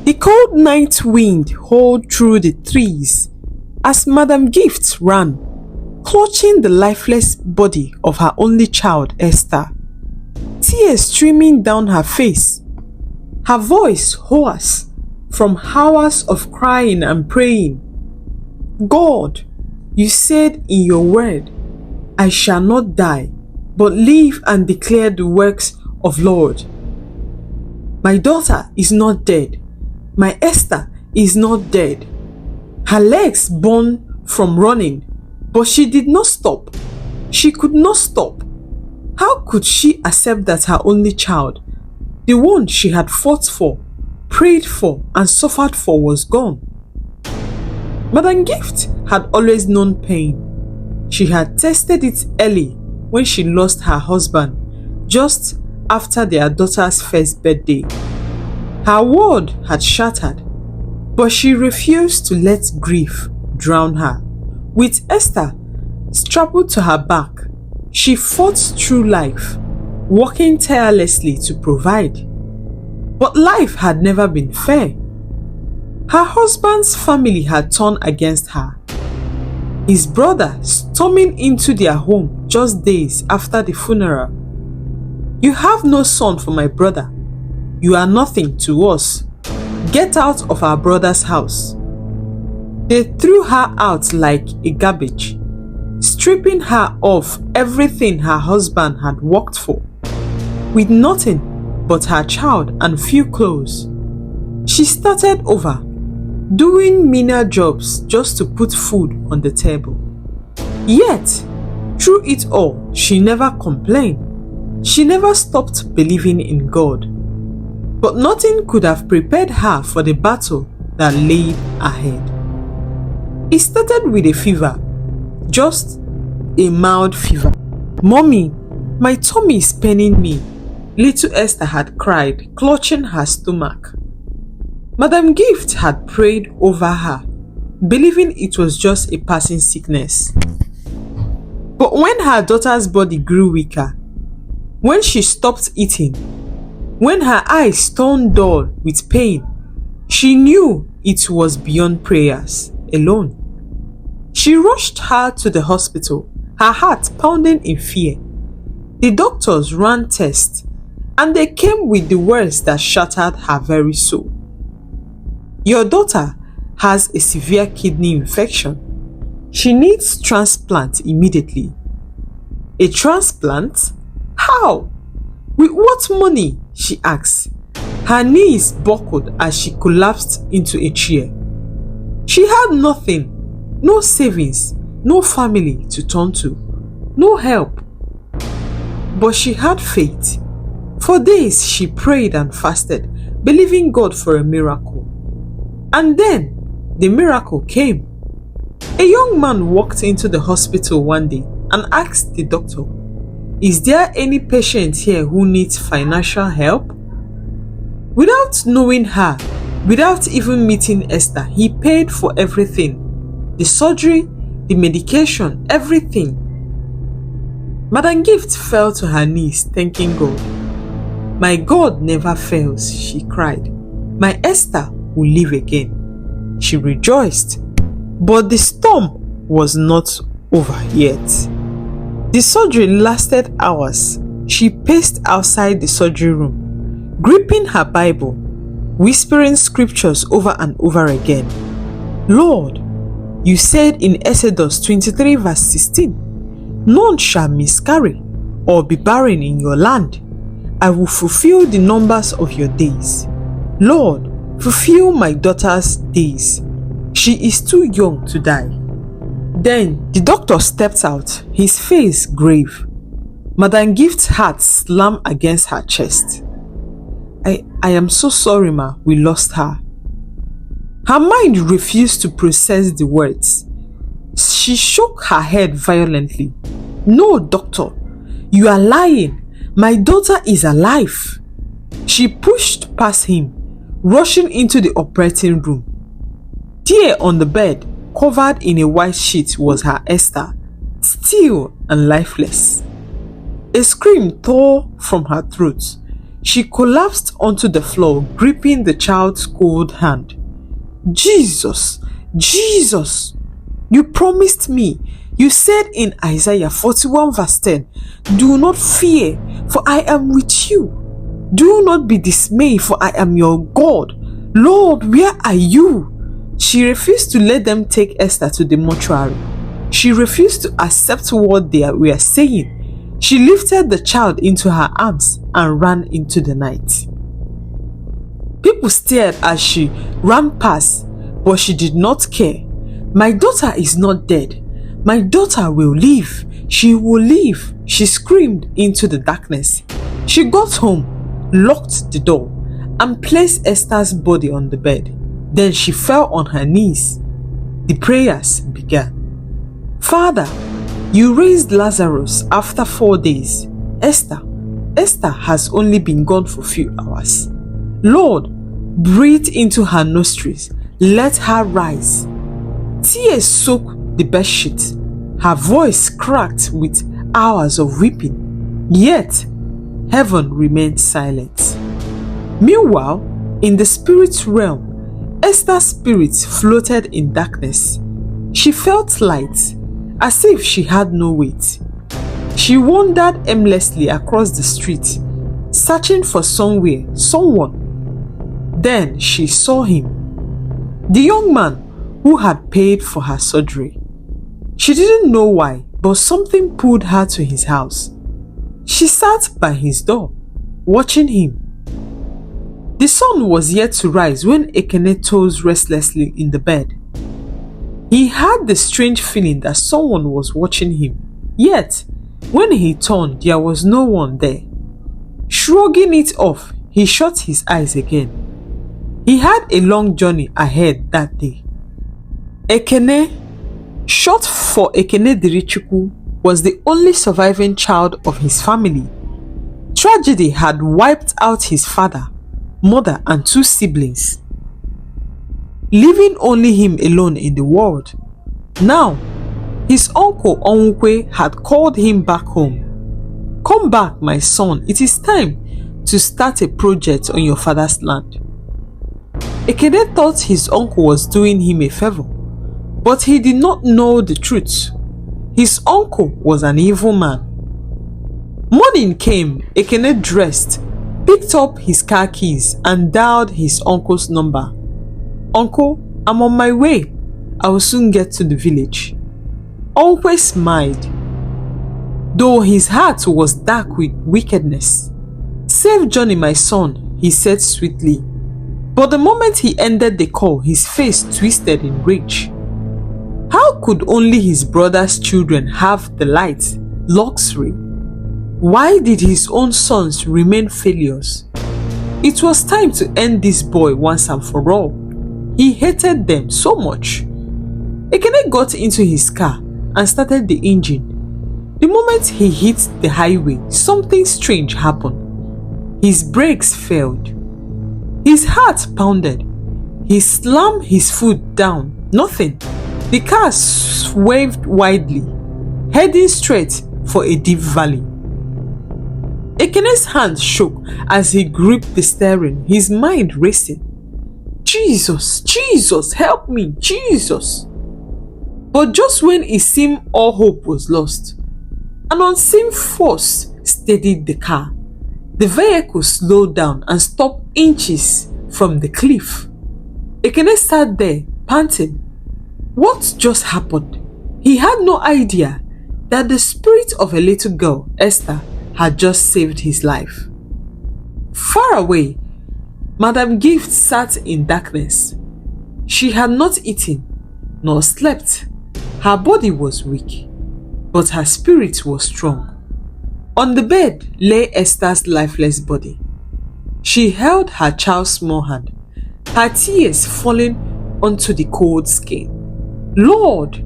The cold night wind howled through the trees as Madam Gift ran, clutching the lifeless body of her only child, Esther. Tears streaming down her face, her voice hoarse from hours of crying and praying. God, you said in your word, I shall not die, but live and declare the works of Lord. My daughter is not dead. My Esther is not dead. Her legs burned from running, but she did not stop. She could not stop. How could she accept that her only child, the one she had fought for, prayed for, and suffered for, was gone? Madam Gift had always known pain. She had tasted it early when she lost her husband just after their daughter's first birthday. Her world had shattered, but she refused to let grief drown her. With Esther strapped to her back, she fought through life, working tirelessly to provide. But life had never been fair. Her husband's family had turned against her. His brother storming into their home just days after the funeral. You have no son for my brother. You are nothing to us. Get out of our brother's house. They threw her out like a garbage, stripping her of everything her husband had worked for. With nothing but her child and few clothes, she started over, doing menial jobs just to put food on the table. Yet, through it all, she never complained. She never stopped believing in God. But nothing could have prepared her for the battle that lay ahead. It started with a fever, just a mild fever. Mommy, my tummy is paining me, little Esther had cried, clutching her stomach. Madam Gift had prayed over her, believing it was just a passing sickness. But when her daughter's body grew weaker, when she stopped eating, when her eyes turned dull with pain, she knew it was beyond prayers alone. She rushed her to the hospital, her heart pounding in fear. The doctors ran tests, and they came with the words that shattered her very soul. Your daughter has a severe kidney infection. She needs transplant immediately. A transplant? How? With what money? She asked. Her knees buckled as she collapsed into a chair. She had nothing, no savings, no family to turn to, no help. But she had faith. For days she prayed and fasted, believing God for a miracle. And then the miracle came. A young man walked into the hospital one day and asked the doctor, "Is there any patient here who needs financial help?" Without knowing her, without even meeting Esther, he paid for everything. The surgery, the medication, everything. Madam Gift fell to her knees, thanking God. My God never fails, she cried. My Esther will live again. She rejoiced. But the storm was not over yet. The surgery lasted hours. She paced outside the surgery room, gripping her Bible, whispering scriptures over and over again. Lord, you said in Exodus 23 verse 16, none shall miscarry or be barren in your land. I will fulfill the numbers of your days. Lord, fulfill my daughter's days. She is too young to die. Then the doctor stepped out, his face grave. Madam Gift's heart slammed against her chest. I am so sorry, ma, we lost her. Her mind refused to process the words. She shook her head violently. No, doctor, you are lying. My daughter is alive. She pushed past him, rushing into the operating room. There on the bed, covered in a white sheet, was her Esther, still and lifeless. A scream tore from her throat. She collapsed onto the floor, gripping the child's cold hand. Jesus, Jesus, you promised me. You said in Isaiah 41 verse 10, do not fear, for I am with you. Do not be dismayed, for I am your God. Lord, where are you? She refused to let them take Esther to the mortuary. She refused to accept what they were saying. She lifted the child into her arms and ran into the night. People stared as she ran past, but she did not care. My daughter is not dead. My daughter will live. She will live, she screamed into the darkness. She got home, locked the door, and placed Esther's body on the bed. Then she fell on her knees. The prayers began. Father, you raised Lazarus after 4 days. Esther has only been gone for a few hours. Lord, breathe into her nostrils. Let her rise. Tears soaked the bedsheet. Her voice cracked with hours of weeping. Yet, heaven remained silent. Meanwhile, in the spirit realm, Esther's spirit floated in darkness. She felt light, as if she had no weight. She wandered aimlessly across the street, searching for someone. Then she saw him, the young man who had paid for her surgery. She didn't know why, but something pulled her to his house. She sat by his door, watching him. The sun was yet to rise when Ekene tossed restlessly in the bed. He had the strange feeling that someone was watching him, yet when he turned, there was no one there. Shrugging it off, he shut his eyes again. He had a long journey ahead that day. Ekene, short for Ekene Dirichukwu, was the only surviving child of his family. Tragedy had wiped out his father, mother, and 2 siblings, leaving only him alone in the world. Now, his uncle Onwukwe had called him back home. Come back, my son, it is time to start a project on your father's land. Ekene thought his uncle was doing him a favor, but he did not know the truth. His uncle was an evil man. Morning came, Ekene dressed, picked up his car keys and dialed his uncle's number. Uncle, I'm on my way. I will soon get to the village. Uncle smiled, though his heart was dark with wickedness. Save Johnny, my son, he said sweetly. But the moment he ended the call, his face twisted in rage. How could only his brother's children have the light, luxury? Why did his own sons remain failures? It was time to end this boy once and for all. He hated them so much. Ekene got into his car and started the engine. The moment he hit the highway, something strange happened. His brakes failed. His heart pounded. He slammed his foot down. Nothing. The car swerved widely, heading straight for a deep valley. Ekene's hand shook as he gripped the steering, his mind racing. Jesus, Jesus, help me, Jesus. But just when it seemed all hope was lost, an unseen force steadied the car. The vehicle slowed down and stopped inches from the cliff. Ekene sat there, panting. What just happened? He had no idea that the spirit of a little girl, Esther, had just saved his life. Far away, Madam Gift sat in darkness. She had not eaten nor slept. Her body was weak, but her spirit was strong. On the bed lay Esther's lifeless body. She held her child's small hand, her tears falling onto the cold skin. Lord,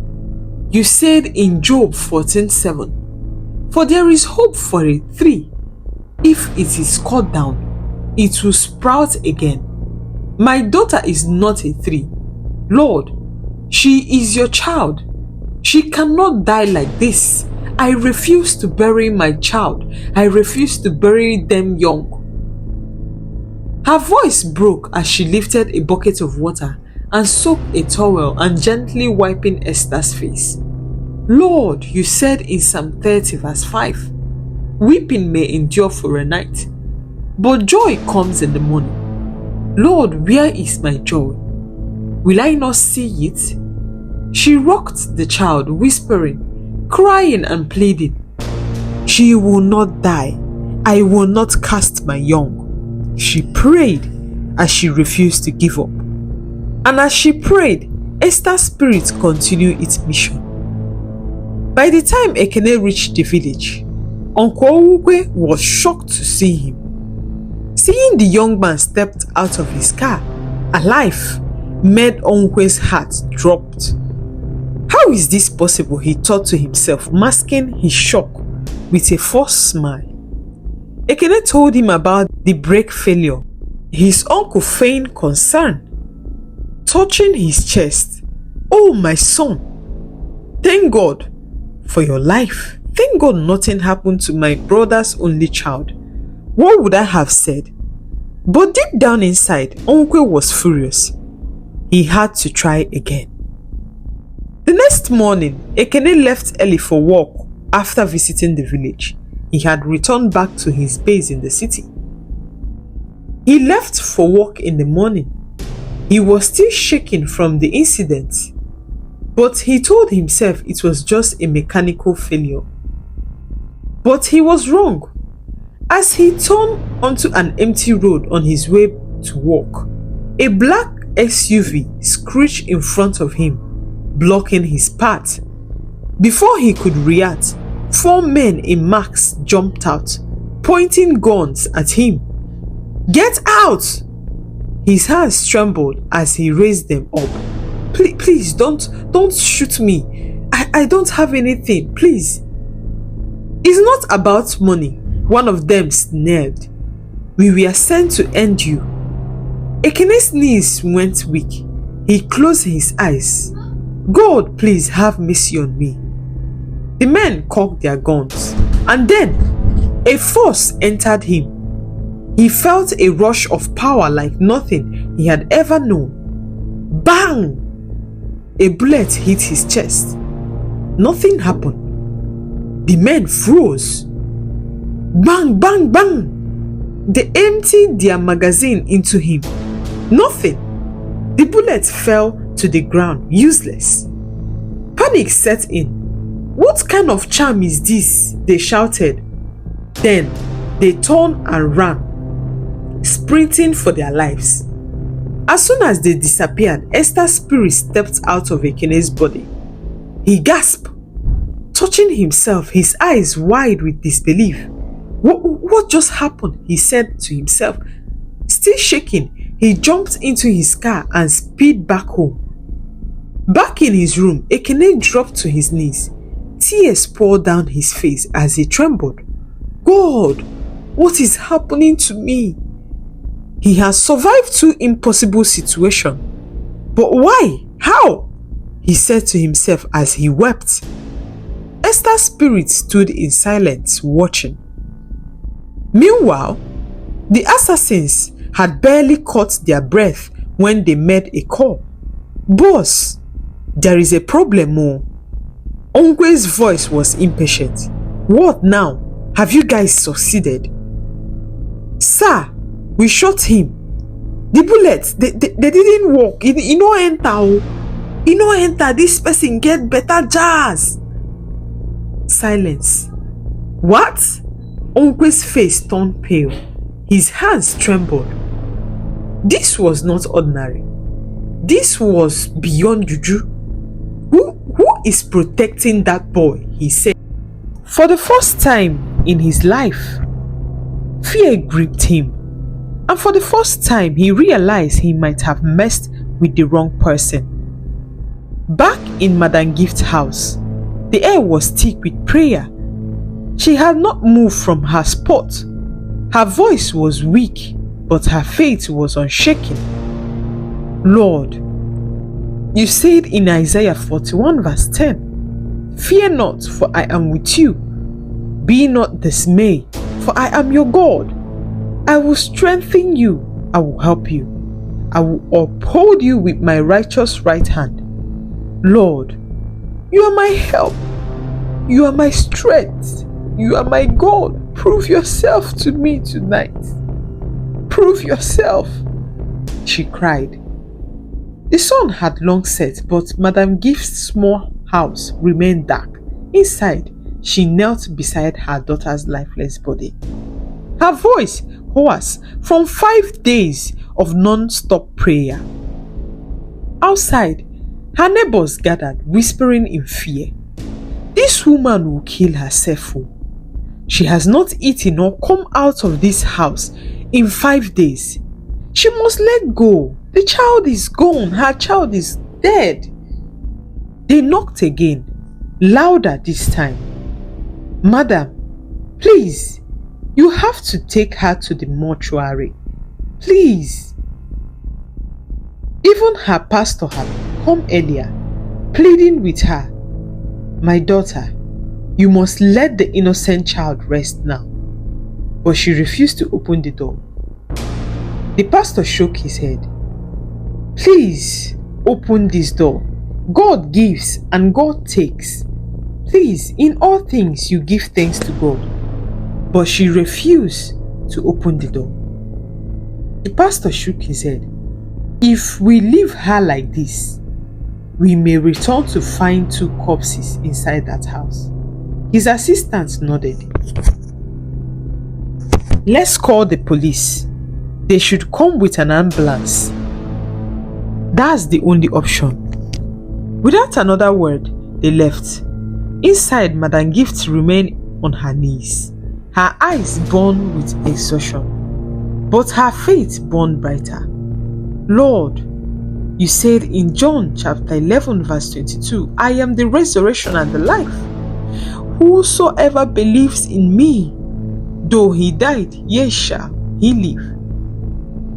you said in Job 14:7, for there is hope for a tree. If it is cut down, it will sprout again. My daughter is not a tree. Lord, she is your child. She cannot die like this. I refuse to bury my child. I refuse to bury them young. Her voice broke as she lifted a bucket of water and soaked a towel and gently wiping Esther's face. Lord, you said in Psalm 30 verse 5, weeping may endure for a night, but joy comes in the morning. Lord, where is my joy? Will I not see it? She rocked the child, whispering, crying and pleading, she will not die. I will not cast my young. She prayed as she refused to give up. And as she prayed, Esther's spirit continued its mission. By the time Ekene reached the village, Uncle Owukwe was shocked to see him. Seeing the young man stepped out of his car, alive, made Owukwe's heart dropped. How is this possible, he thought to himself, masking his shock with a forced smile. Ekene told him about the brake failure. His uncle feigned concern, touching his chest. Oh, my son, thank God for your life. Thank God nothing happened to my brother's only child. What would I have said? But deep down inside, Uncle was furious. He had to try again. The next morning, Ekene left early for work after visiting the village. He had returned back to his base in the city. He left for work in the morning. He was still shaking from the incident, but he told himself it was just a mechanical failure. But he was wrong. As he turned onto an empty road on his way to work, a black SUV screeched in front of him, blocking his path. Before he could react, 4 men in masks jumped out, pointing guns at him. Get out! His hands trembled as he raised them up. Please don't shoot me. I don't have anything, please. It's not about money, one of them sneered. We were sent to end you. Ekene's knees went weak. He closed his eyes. God, please have mercy on me. The men cocked their guns, and then a force entered him. He felt a rush of power like nothing he had ever known. Bang! A bullet hit his chest. Nothing happened. The men froze. Bang, bang, bang! They emptied their magazine into him. Nothing. The bullet fell to the ground, useless. Panic set in. What kind of charm is this? They shouted. Then they turned and ran, sprinting for their lives. As soon as they disappeared, Esther's spirit stepped out of Ekene's body. He gasped, touching himself, his eyes wide with disbelief. What just happened? He said to himself. Still shaking, he jumped into his car and speeded back home. Back in his room, Ekene dropped to his knees. Tears poured down his face as he trembled. God, what is happening to me? He has survived 2 impossible situations. But why? How? He said to himself as he wept. Esther's spirit stood in silence, watching. Meanwhile, the assassins had barely caught their breath when they made a call. Boss, there is a problem, oh. Ongwe's voice was impatient. What now? Have you guys succeeded? Sir, we shot him. The bullets, they didn't work. It no enter. It no enter. This person get better jazz. Silence. What? Ongwe's face turned pale. His hands trembled. This was not ordinary. This was beyond juju. Who is protecting that boy? He said. For the first time in his life, fear gripped him. And for the first time, he realized he might have messed with the wrong person. Back in Madame Gift's house, the air was thick with prayer. She had not moved from her spot. Her voice was weak, but her faith was unshaken. Lord, you said in Isaiah 41 verse 10, fear not, for I am with you. Be not dismayed, for I am your God. I will strengthen you. I will help you. I will uphold you with my righteous right hand. Lord, you are my help. You are my strength. You are my God. Prove yourself to me tonight. Prove yourself, she cried. The sun had long set, but Madame Gift's small house remained dark. Inside, she knelt beside her daughter's lifeless body. Her voice hoarse from 5 days of non-stop prayer. Outside, her neighbors gathered, whispering in fear. This woman will kill herself. She has not eaten or come out of this house in 5 days. She must let go. The child is gone. Her child is dead. They knocked again, louder this time. Madam, please, you have to take her to the mortuary. Please. Even her pastor had come earlier, pleading with her. My daughter, you must let the innocent child rest now. But she refused to open the door. The pastor shook his head. Please, open this door. God gives and God takes. Please, in all things you give thanks to God. But she refused to open the door. The pastor shook his head. If we leave her like this, we may return to find 2 corpses inside that house. His assistant nodded. Let's call the police. They should come with an ambulance. That's the only option. Without another word, they left. Inside, Madame Gift remained on her knees, her eyes burned with exhaustion, but her faith burned brighter. Lord, you said in John chapter 11 verse 22, I am the resurrection and the life. Whosoever believes in me, though he died, yet shall he live.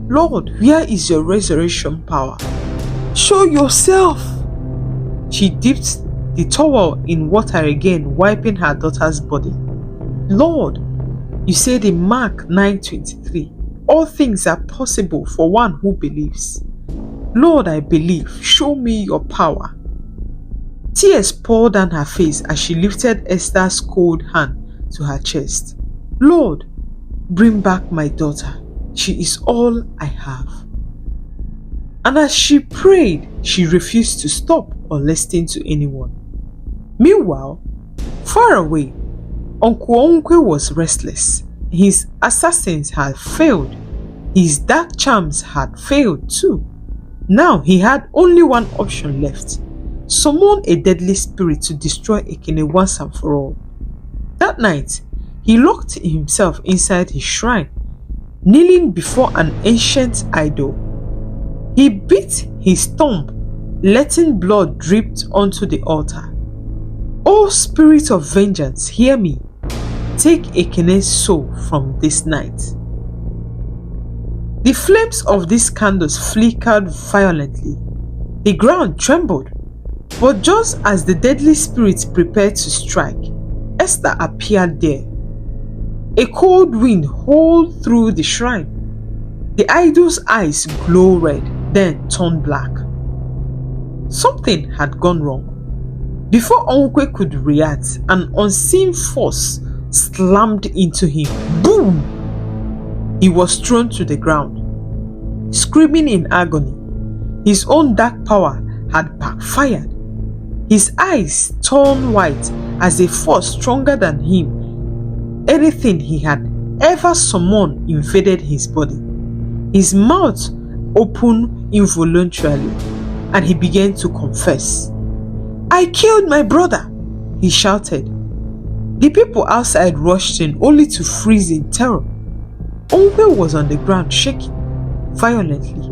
Lord, where is your resurrection power? Show yourself. She dipped the towel in water again, wiping her daughter's body. Lord, you said in Mark 9:23, all things are possible for one who believes. Lord, I believe. Show me your power. Tears poured down her face as she lifted Esther's cold hand to her chest. Lord, bring back my daughter. She is all I have. And as she prayed, she refused to stop or listen to anyone. Meanwhile, far away, Uncle Onkwe was restless. His assassins had failed. His dark charms had failed too. Now he had only one option left. Summon a deadly spirit to destroy Ekene once and for all. That night, he locked himself inside his shrine, kneeling before an ancient idol. He beat his thumb, letting blood drip onto the altar. O spirit of vengeance, hear me. Take Ekene's soul from this night. The flames of these candles flickered violently. The ground trembled. But just as the deadly spirit prepared to strike, Esther appeared there. A cold wind howled through the shrine. The idol's eyes glowed red, then turned black. Something had gone wrong. Before Onkwe could react, an unseen force slammed into him. Boom! He was thrown to the ground. Screaming in agony, his own dark power had backfired. His eyes turned white as a force stronger than him, anything he had ever summoned, invaded his body. His mouth opened involuntarily, and he began to confess. I killed my brother, he shouted. The people outside rushed in, only to freeze in terror. Onkwe was on the ground, shaking violently.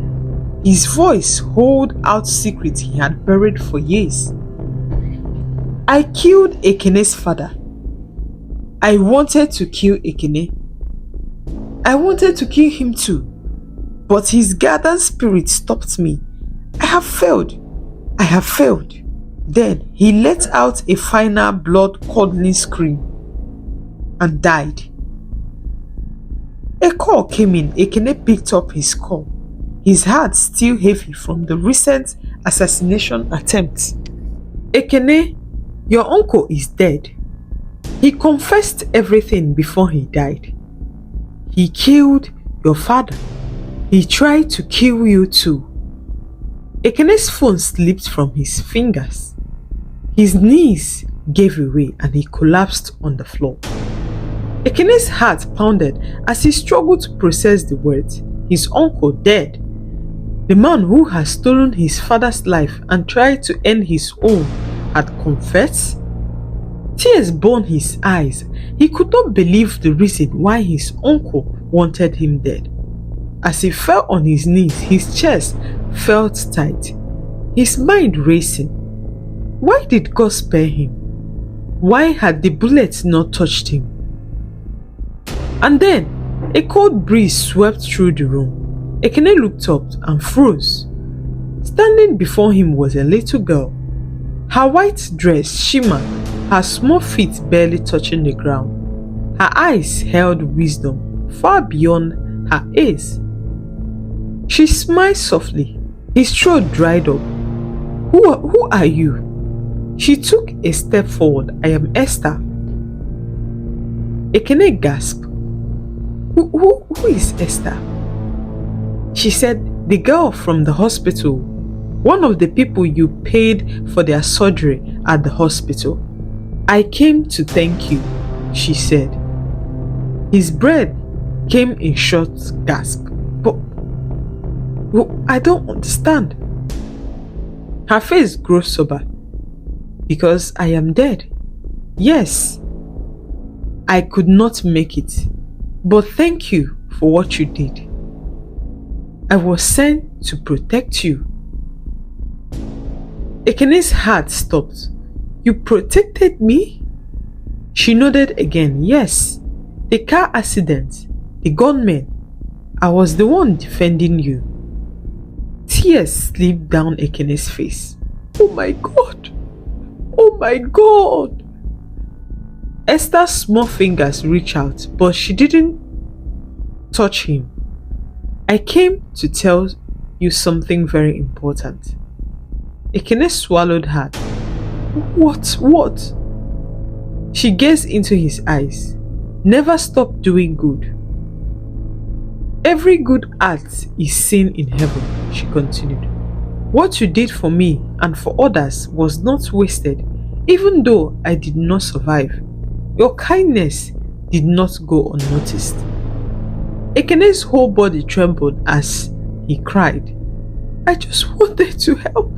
His voice howled out secrets he had buried for years. I killed Ekene's father. I wanted to kill Ekene. I wanted to kill him too, but his guardian spirit stopped me. I have failed. I have failed. Then he let out a final blood-curdling scream and died. A call came in. Ekene picked up his call, his heart still heavy from the recent assassination attempt. Ekene, your uncle is dead. He confessed everything before he died. He killed your father. He tried to kill you too. Ekene's phone slipped from his fingers. His knees gave way and he collapsed on the floor. Ekene's heart pounded as he struggled to process the words. His uncle dead. The man who had stolen his father's life and tried to end his own had confessed. Tears burned his eyes. He could not believe the reason why his uncle wanted him dead. As he fell on his knees, his chest felt tight, his mind racing. Why did God spare him? Why had the bullets not touched him? And then, a cold breeze swept through the room. Ekene looked up and froze. Standing before him was a little girl. Her white dress shimmered, her small feet barely touching the ground. Her eyes held wisdom far beyond her ears. She smiled softly. His throat dried up. Who are you? She took a step forward. I am Esther. Ekene gasped. Who is Esther? She said, the girl from the hospital. One of the people you paid for their surgery at the hospital. I came to thank you, she said. His breath came in short gasp. But I don't understand. Her face grew sober. Because I am dead. Yes, I could not make it. But thank you for what you did. I was sent to protect you. Ekene's heart stopped. You protected me? She nodded again. Yes, the car accident, the gunman. I was the one defending you. Tears slipped down Ekene's face. Oh my God! Oh my God! Esther's small fingers reached out, but she didn't touch him. I came to tell you something very important. Ekene swallowed hard. What? She gazed into his eyes. Never stop doing good. Every good act is seen in heaven, she continued. What you did for me and for others was not wasted, even though I did not survive. Your kindness did not go unnoticed. Ekene's whole body trembled as he cried. I just wanted to help.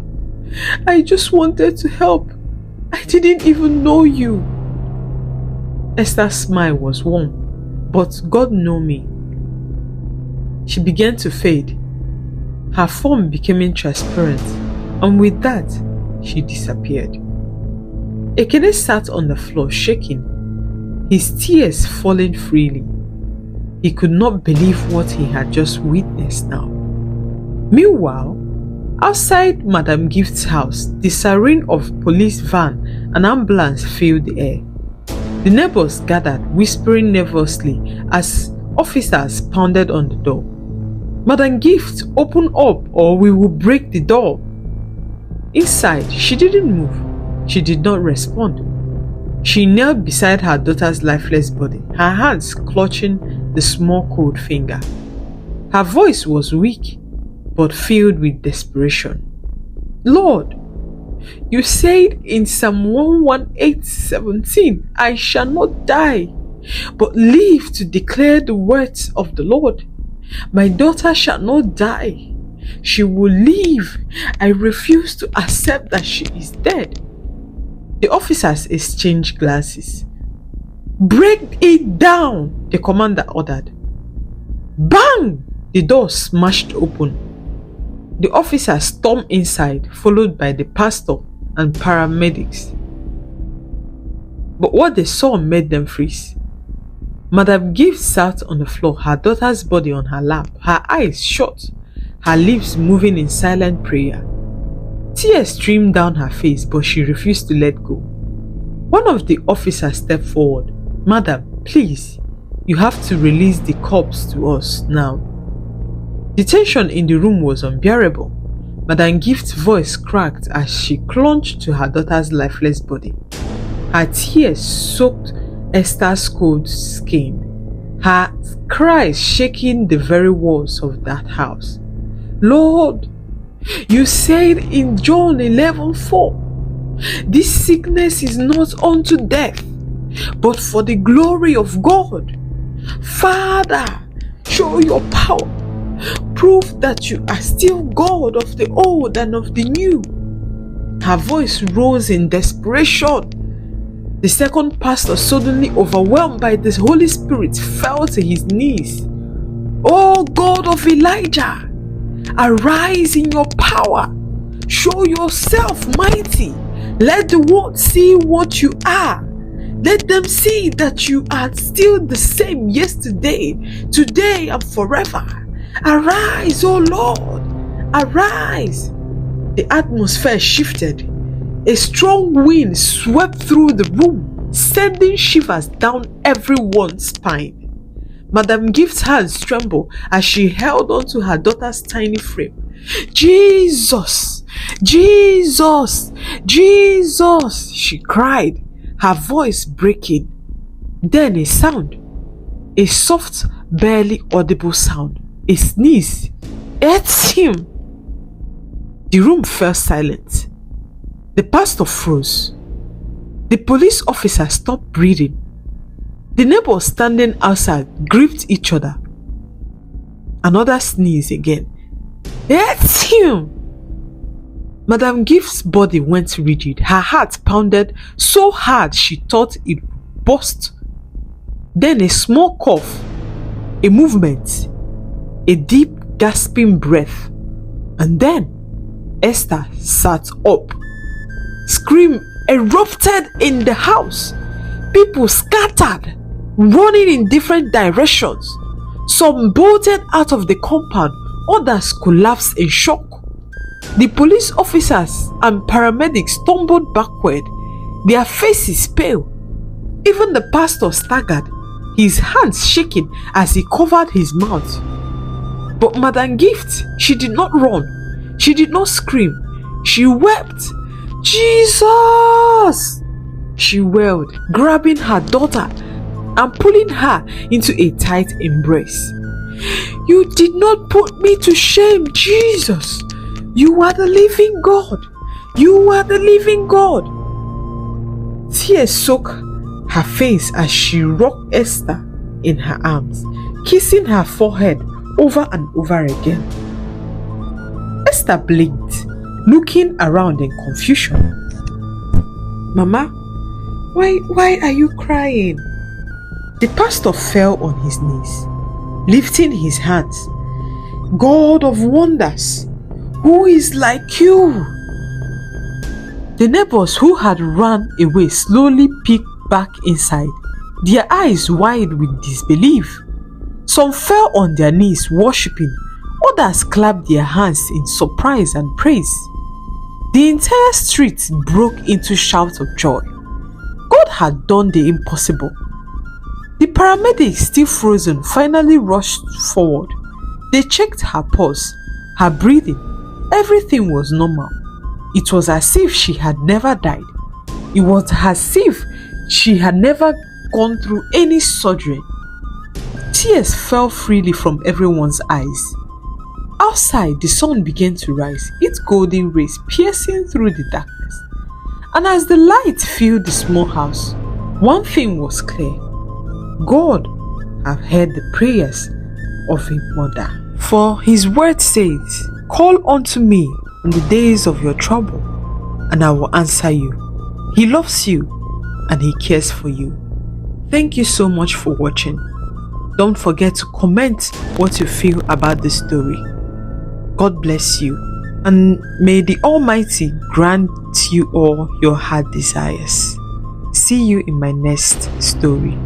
I just wanted to help. I didn't even know you. Esther's smile was warm, but God knew me. She began to fade. Her form became transparent, and with that, she disappeared. Ekene sat on the floor shaking, his tears falling freely. He could not believe what he had just witnessed now. Meanwhile, outside Madam Gift's house, the siren of police van and ambulance filled the air. The neighbors gathered, whispering nervously as officers pounded on the door. Madam Gift, open up or we will break the door. Inside, she didn't move. She did not respond. She knelt beside her daughter's lifeless body, her hands clutching the small cold finger. Her voice was weak, but filled with desperation. Lord, you said in Psalm 118:17, I shall not die, but live to declare the words of the Lord. My daughter shall not die. She will live. I refuse to accept that she is dead. The officers exchanged glances. Break it down, the commander ordered. Bang! The door smashed open. The officers stormed inside, followed by the pastor and paramedics. But what they saw made them freeze. Madam Gift sat on the floor, her daughter's body on her lap, her eyes shut, her lips moving in silent prayer. Tears streamed down her face, but she refused to let go. One of the officers stepped forward. Madam, please, You have to release the corpse to us now." The tension in the room was unbearable. Madam Gift's voice cracked as she clung to her daughter's lifeless body. Her tears soaked Esther's cold skin, her cries shaking the very walls of that house. "Lord, you said in John 11:4, this sickness is not unto death, but for the glory of God. Father, show your power. Prove that you are still God of the old and of the new." Her voice rose in desperation. The second pastor, suddenly overwhelmed by the Holy Spirit, fell to his knees. "Oh God of Elijah, arise in your power. Show yourself mighty. Let the world see what you are. Let them see that you are still the same yesterday, today, and forever. Arise, O Lord, arise." The atmosphere shifted. A strong wind swept through the room, sending shivers down everyone's spine. Madam Gift's hands trembled as she held onto her daughter's tiny frame. "Jesus! Jesus! Jesus!" she cried, her voice breaking. Then a sound, a soft, barely audible sound, a sneeze. "It's him!" The room fell silent. The pastor froze. The police officer stopped breathing. The neighbors standing outside gripped each other. Another sneeze again. "It's him!" Madam Gift's body went rigid. Her heart pounded so hard she thought it would burst. Then a small cough, a movement, a deep gasping breath, and then Esther sat up. Scream erupted in the house. People scattered, running in different directions. Some bolted out of the compound, others collapsed in shock. The police officers and paramedics stumbled backward, their faces pale. Even the pastor staggered, his hands shaking as he covered his mouth. But Madam Gift, she did not run, she did not scream, she wept. "Jesus!" she wailed, grabbing her daughter and pulling her into a tight embrace. "You did not put me to shame, Jesus. You are the living God. You are the living God." Tears soaked her face as she rocked Esther in her arms, kissing her forehead over and over again. Esther blinked, looking around in confusion. "Mama, why are you crying?" The pastor fell on his knees, lifting his hands. "God of wonders, who is like you?" The neighbors who had run away slowly peeked back inside, their eyes wide with disbelief. Some fell on their knees worshipping, others clapped their hands in surprise and praise. The entire street broke into shouts of joy. God had done the impossible. The paramedics, still frozen, finally rushed forward. They checked her pulse, her breathing. Everything was normal. It was as if she had never died. It was as if she had never gone through any surgery. Tears fell freely from everyone's eyes. Outside, the sun began to rise, its golden rays piercing through the darkness. And as the light filled the small house, one thing was clear. God had heard the prayers of a mother. For his word says, "Call unto me in the days of your trouble, and I will answer you." He loves you and he cares for you. Thank you so much for watching. Don't forget to comment what you feel about this story. God bless you, and may the Almighty grant you all your heart desires. See you in my next story.